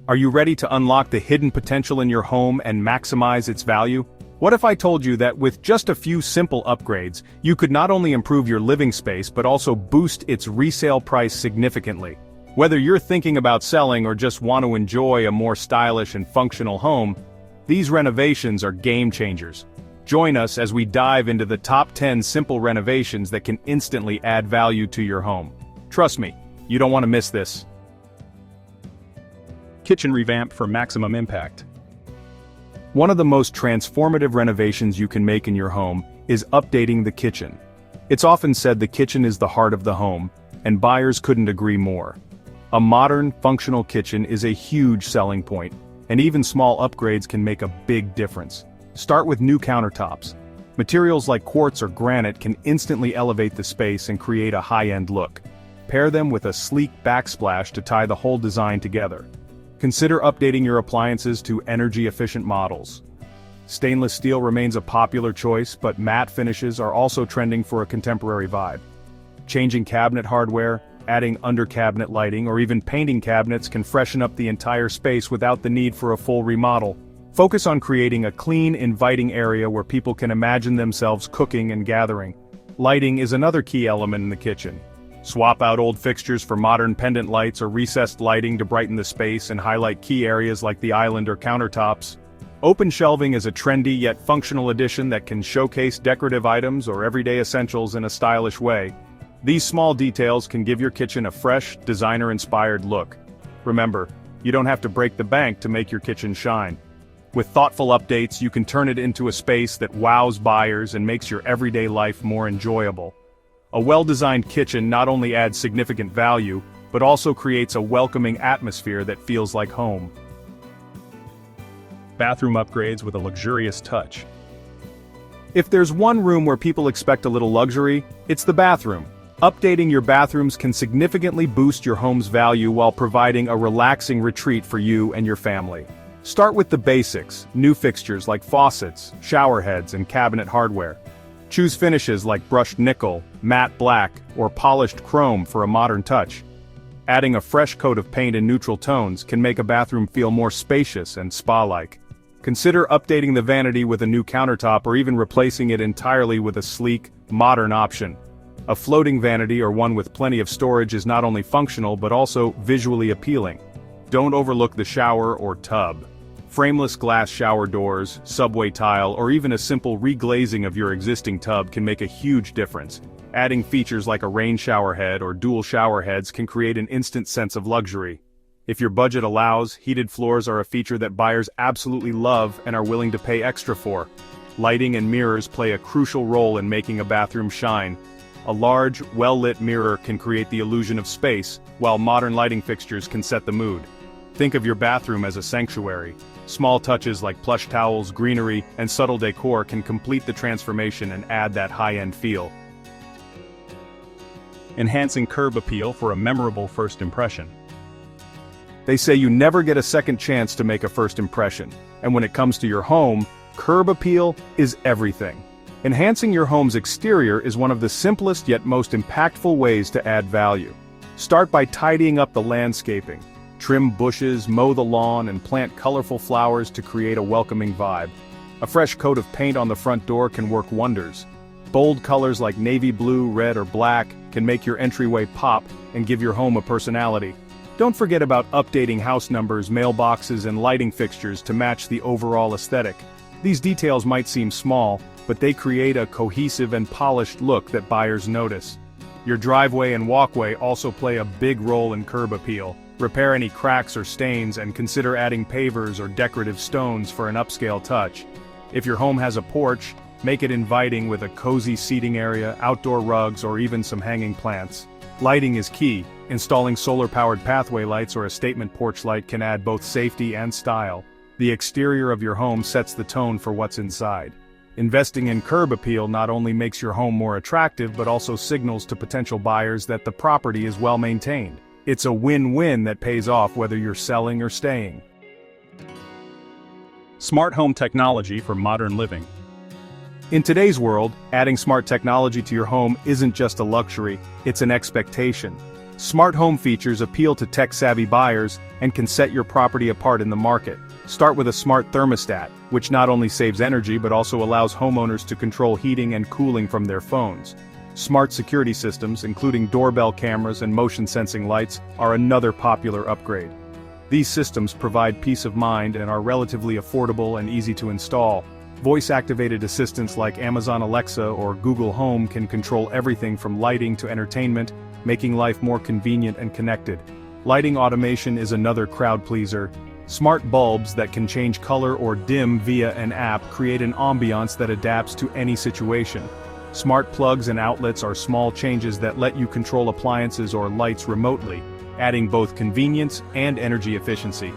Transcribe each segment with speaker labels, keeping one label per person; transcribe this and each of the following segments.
Speaker 1: Are you ready to unlock the hidden potential in your home and maximize its value? What if I told you that with just a few simple upgrades, you could not only improve your living space but also boost its resale price significantly? Whether you're thinking about selling or just want to enjoy a more stylish and functional home, these renovations are game changers. Join us as we dive into the top 10 simple renovations that can instantly add value to your home. Trust me, you don't want to miss this. Kitchen revamp for maximum impact. One of the most transformative renovations you can make in your home is updating the kitchen. It's often said the kitchen is the heart of the home, and buyers couldn't agree more. A modern, functional kitchen is a huge selling point, and even small upgrades can make a big difference. Start with new countertops. Materials like quartz or granite can instantly elevate the space and create a high-end look. Pair them with a sleek backsplash to tie the whole design together. Consider updating your appliances to energy-efficient models. Stainless steel remains a popular choice, but matte finishes are also trending for a contemporary vibe. Changing cabinet hardware, adding under-cabinet lighting, or even painting cabinets can freshen up the entire space without the need for a full remodel. Focus on creating a clean, inviting area where people can imagine themselves cooking and gathering. Lighting is another key element in the kitchen. Swap out old fixtures for modern pendant lights or recessed lighting to brighten the space and highlight key areas like the island or countertops. Open shelving is a trendy yet functional addition that can showcase decorative items or everyday essentials in a stylish way. These small details can give your kitchen a fresh, designer-inspired look. Remember, you don't have to break the bank to make your kitchen shine. With thoughtful updates, you can turn it into a space that wows buyers and makes your everyday life more enjoyable. A well-designed kitchen not only adds significant value, but also creates a welcoming atmosphere that feels like home. Bathroom upgrades with a luxurious touch. If there's one room where people expect a little luxury, it's the bathroom. Updating your bathrooms can significantly boost your home's value while providing a relaxing retreat for you and your family. Start with the basics, new fixtures like faucets, shower heads, and cabinet hardware. Choose finishes like brushed nickel, matte black, or polished chrome for a modern touch. Adding a fresh coat of paint in neutral tones can make a bathroom feel more spacious and spa-like. Consider updating the vanity with a new countertop or even replacing it entirely with a sleek, modern option. A floating vanity or one with plenty of storage is not only functional but also visually appealing. Don't overlook the shower or tub. Frameless glass shower doors, subway tile, or even a simple reglazing of your existing tub can make a huge difference. Adding features like a rain shower head or dual shower heads can create an instant sense of luxury. If your budget allows, heated floors are a feature that buyers absolutely love and are willing to pay extra for. Lighting and mirrors play a crucial role in making a bathroom shine. A large, well-lit mirror can create the illusion of space, while modern lighting fixtures can set the mood. Think of your bathroom as a sanctuary. Small touches like plush towels, greenery, and subtle decor can complete the transformation and add that high-end feel. Enhancing curb appeal for a memorable first impression. They say you never get a second chance to make a first impression, and when it comes to your home, curb appeal is everything. Enhancing your home's exterior is one of the simplest yet most impactful ways to add value. Start by tidying up the landscaping. Trim bushes, mow the lawn, and plant colorful flowers to create a welcoming vibe. A fresh coat of paint on the front door can work wonders. Bold colors like navy blue, red, or black can make your entryway pop and give your home a personality. Don't forget about updating house numbers, mailboxes, and lighting fixtures to match the overall aesthetic. These details might seem small, but they create a cohesive and polished look that buyers notice. Your driveway and walkway also play a big role in curb appeal. Repair any cracks or stains and consider adding pavers or decorative stones for an upscale touch. If your home has a porch, make it inviting with a cozy seating area, outdoor rugs, or even some hanging plants. Lighting is key. Installing solar-powered pathway lights or a statement porch light can add both safety and style. The exterior of your home sets the tone for what's inside. Investing in curb appeal not only makes your home more attractive but also signals to potential buyers that the property is well maintained. It's a win-win that pays off whether you're selling or staying. Smart home technology for modern living. In today's world, adding smart technology to your home isn't just a luxury, it's an expectation. Smart home features appeal to tech-savvy buyers and can set your property apart in the market. Start with a smart thermostat, which not only saves energy but also allows homeowners to control heating and cooling from their phones. Smart security systems, including doorbell cameras and motion-sensing lights, are another popular upgrade. These systems provide peace of mind and are relatively affordable and easy to install. Voice-activated assistants like Amazon Alexa or Google Home can control everything from lighting to entertainment, making life more convenient and connected. Lighting automation is another crowd-pleaser. Smart bulbs that can change color or dim via an app create an ambiance that adapts to any situation. Smart plugs and outlets are small changes that let you control appliances or lights remotely, adding both convenience and energy efficiency.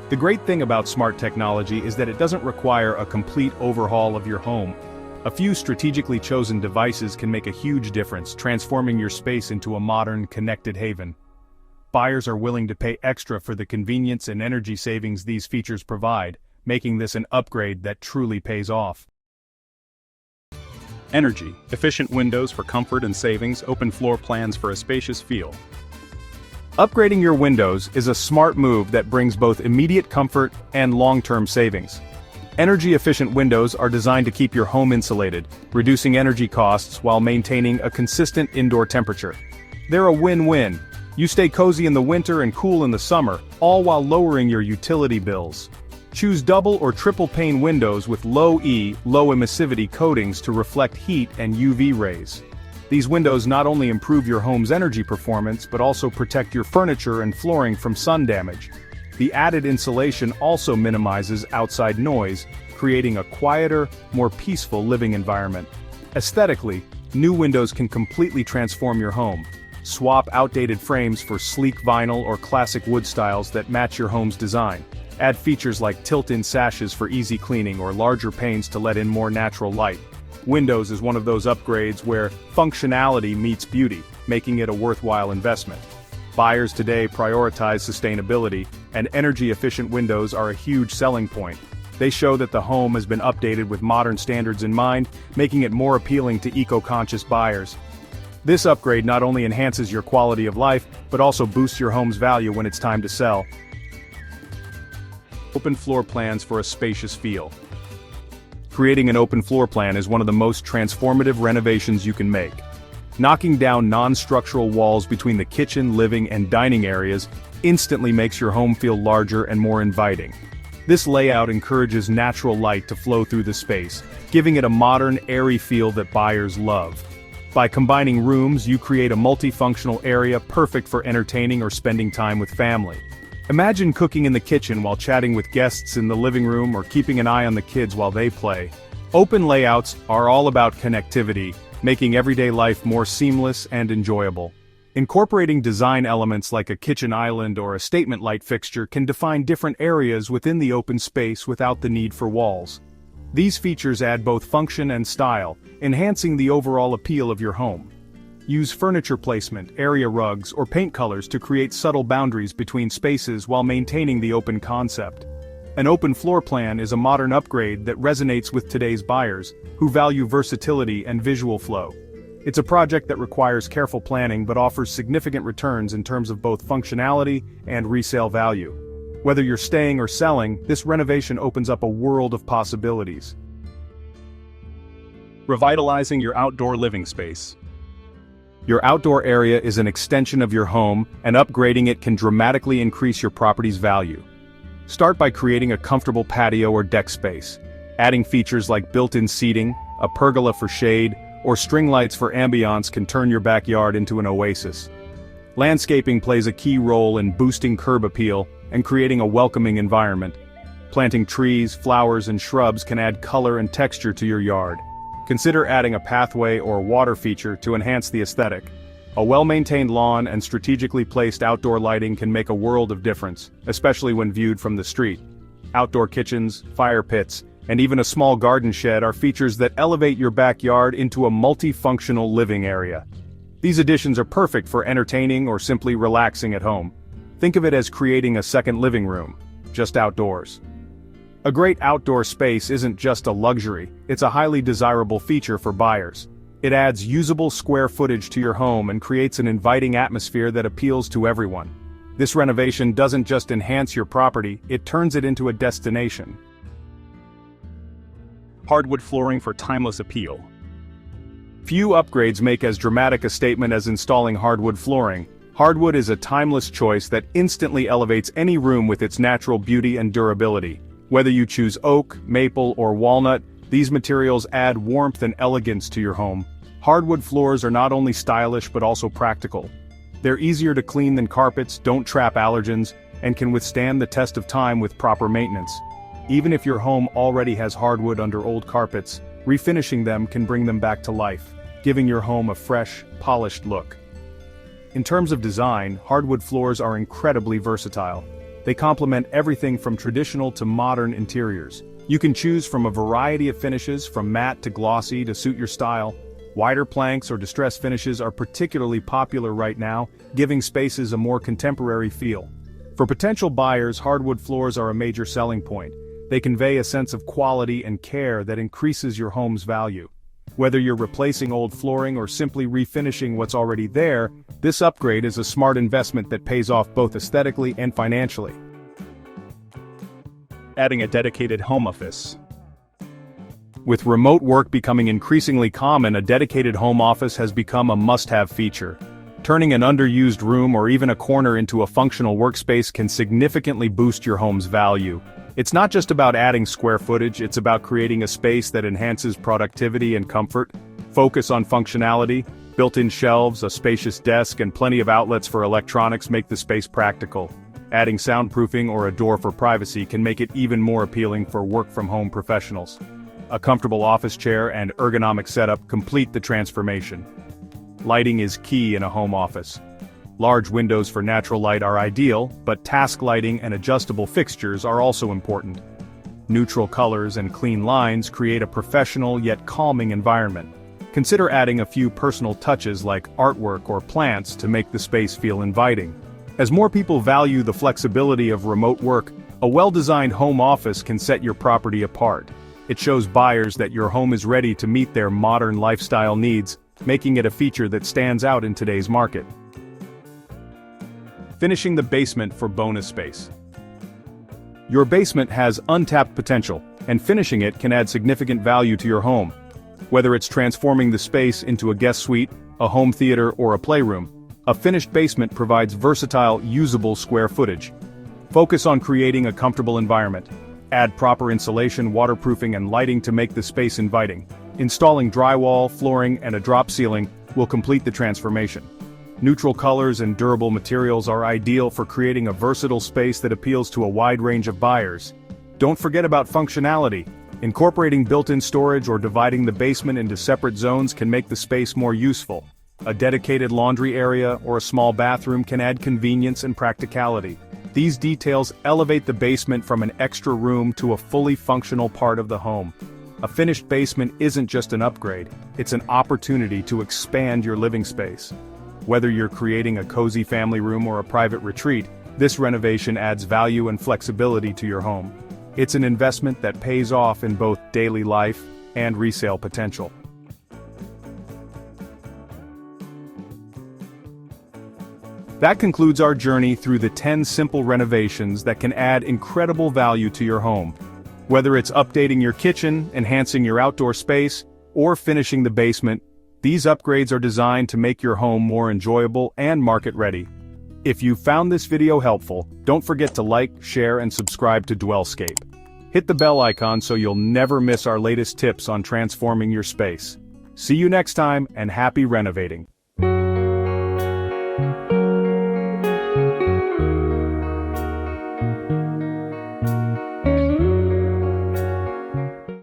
Speaker 1: The great thing about smart technology is that it doesn't require a complete overhaul of your home. A few strategically chosen devices can make a huge difference, transforming your space into a modern, connected haven. Buyers are willing to pay extra for the convenience and energy savings these features provide, making this an upgrade that truly pays off. Energy, efficient windows for comfort and savings, open floor plans for a spacious feel. Upgrading your windows is a smart move that brings both immediate comfort and long-term savings. Energy-efficient windows are designed to keep your home insulated, reducing energy costs while maintaining a consistent indoor temperature. They're a win-win. You stay cozy in the winter and cool in the summer, all while lowering your utility bills. Choose double or triple pane windows with low emissivity coatings to reflect heat and UV rays. These windows not only improve your home's energy performance but also protect your furniture and flooring from sun damage. The added insulation also minimizes outside noise, creating a quieter, more peaceful living environment. Aesthetically, new windows can completely transform your home. Swap outdated frames for sleek vinyl or classic wood styles that match your home's design. Add features like tilt-in sashes for easy cleaning or larger panes to let in more natural light. Windows is one of those upgrades where functionality meets beauty, making it a worthwhile investment. Buyers today prioritize sustainability, and energy-efficient windows are a huge selling point. They show that the home has been updated with modern standards in mind, making it more appealing to eco-conscious buyers. This upgrade not only enhances your quality of life, but also boosts your home's value when it's time to sell. Open floor plans for a spacious feel. Creating an open floor plan is one of the most transformative renovations you can make. Knocking down non-structural walls between the kitchen, living, and dining areas instantly makes your home feel larger and more inviting. This layout encourages natural light to flow through the space, giving it a modern, airy feel that buyers love. By combining rooms, you create a multifunctional area perfect for entertaining or spending time with family. Imagine cooking in the kitchen while chatting with guests in the living room or keeping an eye on the kids while they play. Open layouts are all about connectivity, making everyday life more seamless and enjoyable. Incorporating design elements like a kitchen island or a statement light fixture can define different areas within the open space without the need for walls. These features add both function and style, enhancing the overall appeal of your home. Use furniture placement, area rugs, or paint colors to create subtle boundaries between spaces while maintaining the open concept. An open floor plan is a modern upgrade that resonates with today's buyers, who value versatility and visual flow. It's a project that requires careful planning but offers significant returns in terms of both functionality and resale value. Whether you're staying or selling, this renovation opens up a world of possibilities. Revitalizing your outdoor living space. Your outdoor area is an extension of your home, and upgrading it can dramatically increase your property's value. Start by creating a comfortable patio or deck space. Adding features like built-in seating, a pergola for shade, or string lights for ambiance can turn your backyard into an oasis. Landscaping plays a key role in boosting curb appeal and creating a welcoming environment. Planting trees, flowers, and shrubs can add color and texture to your yard. Consider adding a pathway or water feature to enhance the aesthetic. A well-maintained lawn and strategically placed outdoor lighting can make a world of difference, especially when viewed from the street. Outdoor kitchens, fire pits, and even a small garden shed are features that elevate your backyard into a multifunctional living area. These additions are perfect for entertaining or simply relaxing at home. Think of it as creating a second living room, just outdoors. A great outdoor space isn't just a luxury, it's a highly desirable feature for buyers. It adds usable square footage to your home and creates an inviting atmosphere that appeals to everyone. This renovation doesn't just enhance your property, it turns it into a destination. Hardwood flooring for timeless appeal. Few upgrades make as dramatic a statement as installing hardwood flooring. Hardwood is a timeless choice that instantly elevates any room with its natural beauty and durability. Whether you choose oak, maple, or walnut, these materials add warmth and elegance to your home. Hardwood floors are not only stylish but also practical. They're easier to clean than carpets, don't trap allergens, and can withstand the test of time with proper maintenance. Even if your home already has hardwood under old carpets, refinishing them can bring them back to life, giving your home a fresh, polished look. In terms of design, hardwood floors are incredibly versatile. They complement everything from traditional to modern interiors. You can choose from a variety of finishes, from matte to glossy, to suit your style. Wider planks or distressed finishes are particularly popular right now, giving spaces a more contemporary feel. For potential buyers, hardwood floors are a major selling point. They convey a sense of quality and care that increases your home's value. Whether you're replacing old flooring or simply refinishing what's already there, this upgrade is a smart investment that pays off both aesthetically and financially. Adding a dedicated home office. With remote work becoming increasingly common, a dedicated home office has become a must-have feature. Turning an underused room or even a corner into a functional workspace can significantly boost your home's value. It's not just about adding square footage, it's about creating a space that enhances productivity and comfort. Focus on functionality. Built-in shelves, a spacious desk, and plenty of outlets for electronics make the space practical. Adding soundproofing or a door for privacy can make it even more appealing for work-from-home professionals. A comfortable office chair and ergonomic setup complete the transformation. Lighting is key in a home office. Large windows for natural light are ideal, but task lighting and adjustable fixtures are also important. Neutral colors and clean lines create a professional yet calming environment. Consider adding a few personal touches like artwork or plants to make the space feel inviting. As more people value the flexibility of remote work, a well-designed home office can set your property apart. It shows buyers that your home is ready to meet their modern lifestyle needs, making it a feature that stands out in today's market. Finishing the basement for bonus space. Your basement has untapped potential, and finishing it can add significant value to your home. Whether it's transforming the space into a guest suite, a home theater, or a playroom, a finished basement provides versatile, usable square footage. Focus on creating a comfortable environment. Add proper insulation, waterproofing, and lighting to make the space inviting. Installing drywall, flooring, and a drop ceiling will complete the transformation. Neutral colors and durable materials are ideal for creating a versatile space that appeals to a wide range of buyers. Don't forget about functionality. Incorporating built-in storage or dividing the basement into separate zones can make the space more useful. A dedicated laundry area or a small bathroom can add convenience and practicality. These details elevate the basement from an extra room to a fully functional part of the home. A finished basement isn't just an upgrade, it's an opportunity to expand your living space. Whether you're creating a cozy family room or a private retreat, this renovation adds value and flexibility to your home. It's an investment that pays off in both daily life and resale potential. That concludes our journey through the 10 simple renovations that can add incredible value to your home. Whether it's updating your kitchen, enhancing your outdoor space, or finishing the basement, these upgrades are designed to make your home more enjoyable and market-ready. If you found this video helpful, don't forget to like, share, and subscribe to DwellScape. Hit the bell icon so you'll never miss our latest tips on transforming your space. See you next time, and happy renovating!